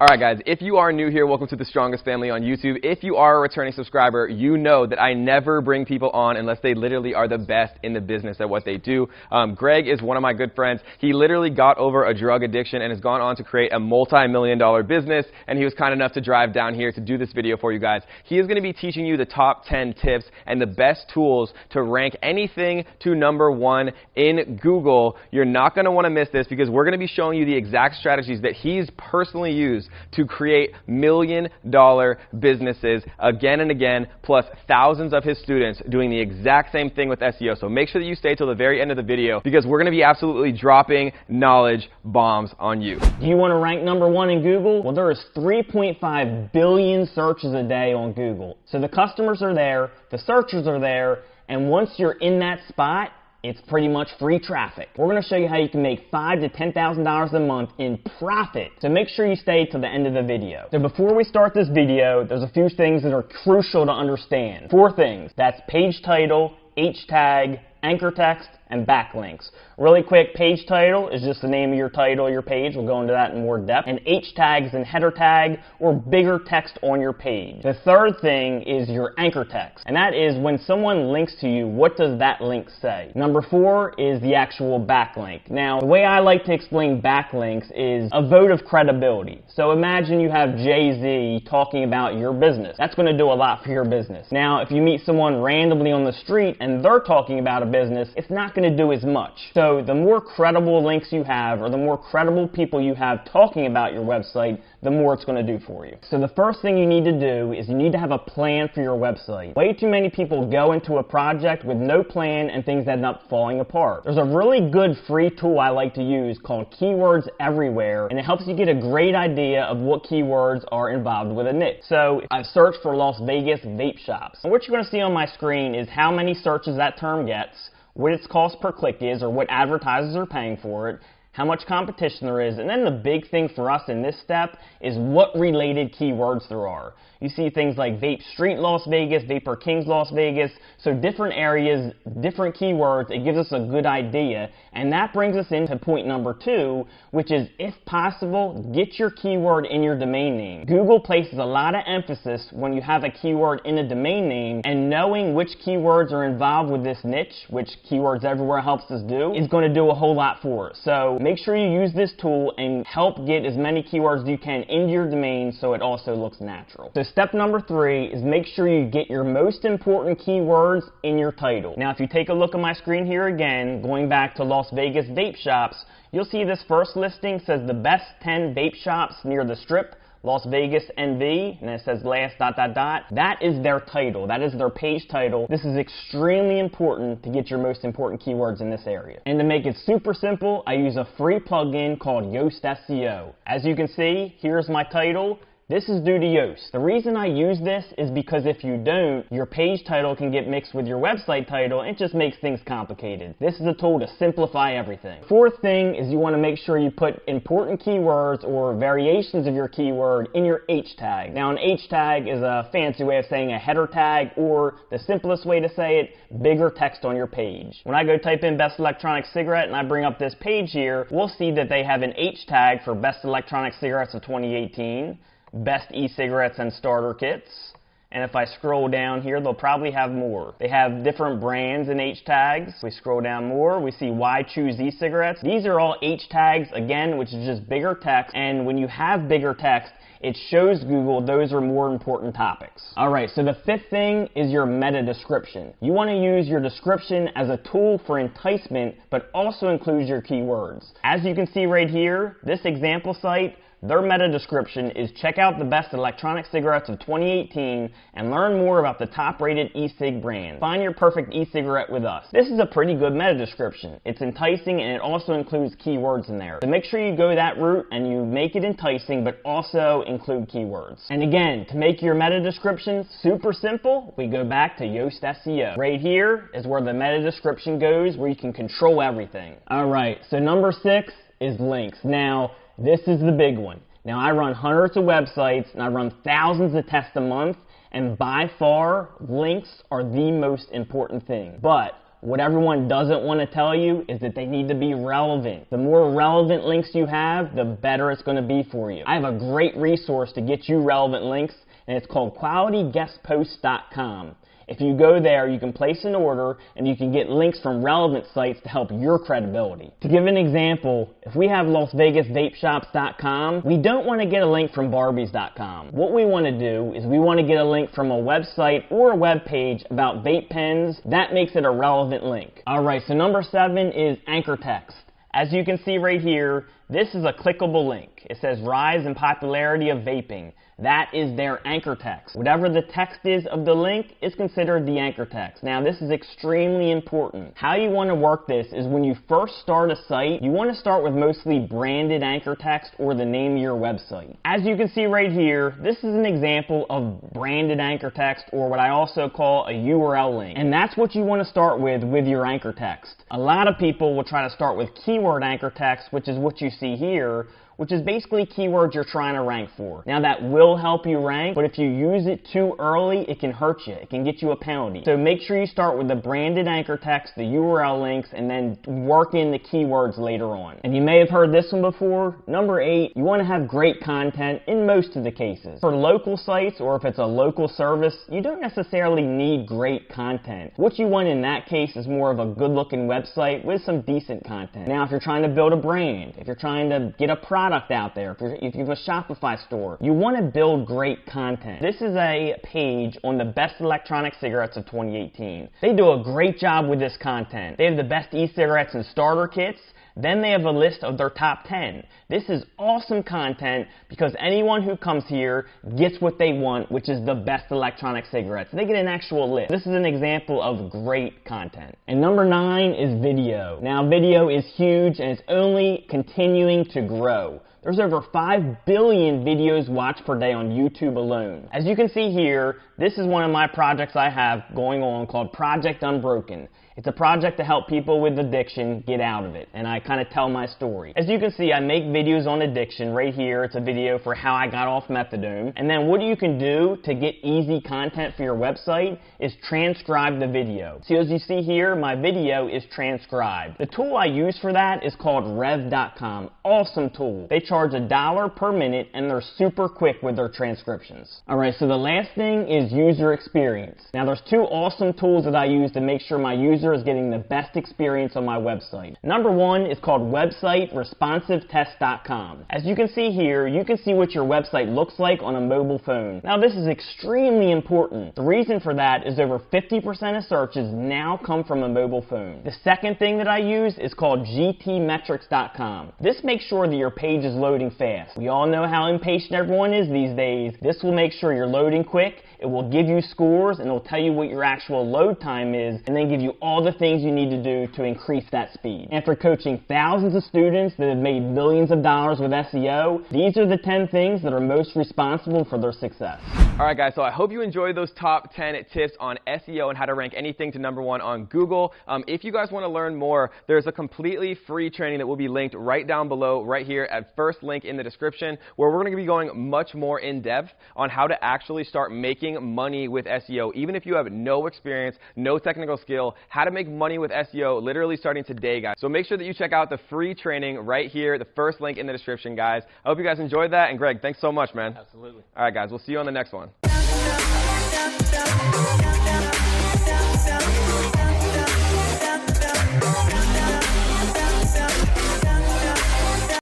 Alright guys, if you are new here, welcome to the Strongest Family on YouTube. If you are a returning subscriber, you know that I never bring people on unless they literally are the best in the business at what they do. Greg is one of my good friends. He literally got over a drug addiction and has gone on to create a multi-million-dollar business, and he was kind enough to drive down here to do this video for you guys. He is going to be teaching you the top 10 tips and the best tools to rank anything to #1 in Google. You're not going to want to miss this because we're going to be showing you the exact strategies that he's personally used to create million-dollar businesses again and again, plus thousands of his students doing the exact same thing with SEO. So make sure that you stay till the very end of the video because we're going to be absolutely dropping knowledge bombs on you. Do you want to rank #1 in Google? Well, there is 3.5 billion searches a day on Google. So the customers are there, the searchers are there, and once you're in that spot, it's pretty much free traffic. We're going to show you how you can make $5,000 to $10,000 a month in profit. So make sure you stay till the end of the video. So before we start this video, there's a few things that are crucial to understand. 4 things. That's page title, H tag, anchor text, and backlinks. Really quick, page title is just the name of your title, your page. We'll go into that in more depth. And H tags and header tag or bigger text on your page. The third thing is your anchor text. And that is when someone links to you, what does that link say? Number 4 is the actual backlink. Now, the way I like to explain backlinks is a vote of credibility. So imagine you have Jay-Z talking about your business. That's going to do a lot for your business. Now, if you meet someone randomly on the street and they're talking about a business, it's not going to do as much. So the more credible links you have or the more credible people you have talking about your website, the more it's going to do for you. So the first thing you need to do is you need to have a plan for your website. Way too many people go into a project with no plan and things end up falling apart. There's a really good free tool I like to use called Keywords Everywhere, and it helps you get a great idea of what keywords are involved with a niche. So I've searched for Las Vegas vape shops. And what you're going to see on my screen is how many searches that term gets, what its cost per click is, or what advertisers are paying for it, how much competition there is, and then the big thing for us in this step is what related keywords there are. You see things like Vape Street Las Vegas, Vapor Kings Las Vegas, so different areas, different keywords, it gives us a good idea, and that brings us into point number 2, which is, if possible, get your keyword in your domain name. Google places a lot of emphasis when you have a keyword in a domain name, and knowing which keywords are involved with this niche, which Keywords Everywhere helps us do, is going to do a whole lot for us. So make sure you use this tool and help get as many keywords as you can into your domain so it also looks natural. So step number 3 is make sure you get your most important keywords in your title. Now if you take a look at my screen here again, going back to Las Vegas vape shops, you'll see this first listing says the best 10 vape shops near the Strip, Las Vegas NV, and it says last ... That is their title. That is their page title. This is extremely important to get your most important keywords in this area. And to make it super simple, I use a free plugin called Yoast SEO. As you can see, here's my title. This is due to Yoast. The reason I use this is because if you don't, your page title can get mixed with your website title and it just makes things complicated. This is a tool to simplify everything. 4th thing is you want to make sure you put important keywords or variations of your keyword in your H tag. Now an H tag is a fancy way of saying a header tag, or the simplest way to say it, bigger text on your page. When I go type in best electronic cigarette and I bring up this page here, we'll see that they have an H tag for best electronic cigarettes of 2018. Best e-cigarettes and starter kits. And if I scroll down here, they'll probably have more. They have different brands in H tags. If we scroll down more, we see why choose e-cigarettes. These are all H tags, again, which is just bigger text. And when you have bigger text, it shows Google those are more important topics. Alright, so the 5th thing is your meta description. You want to use your description as a tool for enticement, but also includes your keywords. As you can see right here, this example site, their meta description is check out the best electronic cigarettes of 2018 and learn more about the top rated e-cig brand. Find your perfect e-cigarette with us. This is a pretty good meta description. It's enticing and it also includes keywords in there. So make sure you go that route and you make it enticing but also include keywords. And again, to make your meta description super simple, we go back to Yoast SEO. Right here is where the meta description goes, where you can control everything. Alright, so number 6 is links. Now, this is the big one. Now, I run hundreds of websites, and I run thousands of tests a month, and by far, links are the most important thing. But what everyone doesn't want to tell you is that they need to be relevant. The more relevant links you have, the better it's going to be for you. I have a great resource to get you relevant links, and it's called QualityGuestPosts.com. If you go there, you can place an order and you can get links from relevant sites to help your credibility. To give an example, if we have LasVegasVapeShops.com, we don't want to get a link from Barbies.com. What we want to do is we want to get a link from a website or a web page about vape pens. That makes it a relevant link. Alright, so number 7 is anchor text. As you can see right here, this is a clickable link. It says rise in popularity of vaping. That is their anchor text. Whatever the text is of the link is considered the anchor text. Now, this is extremely important. How you want to work this is when you first start a site, you want to start with mostly branded anchor text or the name of your website. As you can see right here, this is an example of branded anchor text, or what I also call a URL link. And that's what you want to start with your anchor text. A lot of people will try to start with keyword anchor text, which is what you see here, which is basically keywords you're trying to rank for. Now, that will help you rank, but if you use it too early, it can hurt you. It can get you a penalty. So make sure you start with the branded anchor text, the URL links, and then work in the keywords later on. And you may have heard this one before. Number 8, you want to have great content in most of the cases. For local sites, or if it's a local service, you don't necessarily need great content. What you want in that case is more of a good-looking website with some decent content. Now, if you're trying to build a brand, if you're trying to get a product out there, if you have a Shopify store, you want to build great content. This is a page on the best electronic cigarettes of 2018. They do a great job with this content. They have the best e-cigarettes and starter kits. Then they have a list of their top 10. This is awesome content because anyone who comes here gets what they want, which is the best electronic cigarettes. They get an actual list. This is an example of great content. And number 9 is video. Now, video is huge and it's only continuing to grow. There's over 5 billion videos watched per day on YouTube alone. As you can see here, this is one of my projects I have going on called Project Unbroken. It's a project to help people with addiction get out of it, and I kind of tell my story. As you can see, I make videos on addiction. Right here, it's a video for how I got off methadone. And then what you can do to get easy content for your website is transcribe the video. So as you see here, my video is transcribed. The tool I use for that is called Rev.com. Awesome tool. They charge $1 per minute, and they're super quick with their transcriptions. Alright, so the last thing is user experience. Now, there's 2 awesome tools that I use to make sure my user is getting the best experience on my website. Number 1 is called WebsiteResponsiveTest.com. As you can see here, you can see what your website looks like on a mobile phone. Now, this is extremely important. The reason for that is over 50% of searches now come from a mobile phone. The second thing that I use is called GTmetrics.com. This makes sure that your page is loading fast. We all know how impatient everyone is these days. This will make sure you're loading quick. It will give you scores, and it will tell you what your actual load time is, and then give you all the things you need to do to increase that speed. After coaching thousands of students that have made millions of dollars with SEO, these are the 10 things that are most responsible for their success. Alright guys, so I hope you enjoyed those top 10 tips on SEO and how to rank anything to number 1 on Google. If you guys want to learn more, there's a completely free training that will be linked right down below, right here at first link in the description, where we're going to be going much more in depth on how to actually start making money with SEO. Even if you have no experience, no technical skill, how to make money with SEO literally starting today, guys. So make sure that you check out the free training right here, the first link in the description, guys. I hope you guys enjoyed that. And Greg, thanks so much, man. Absolutely. All right, guys, we'll see you on the next one.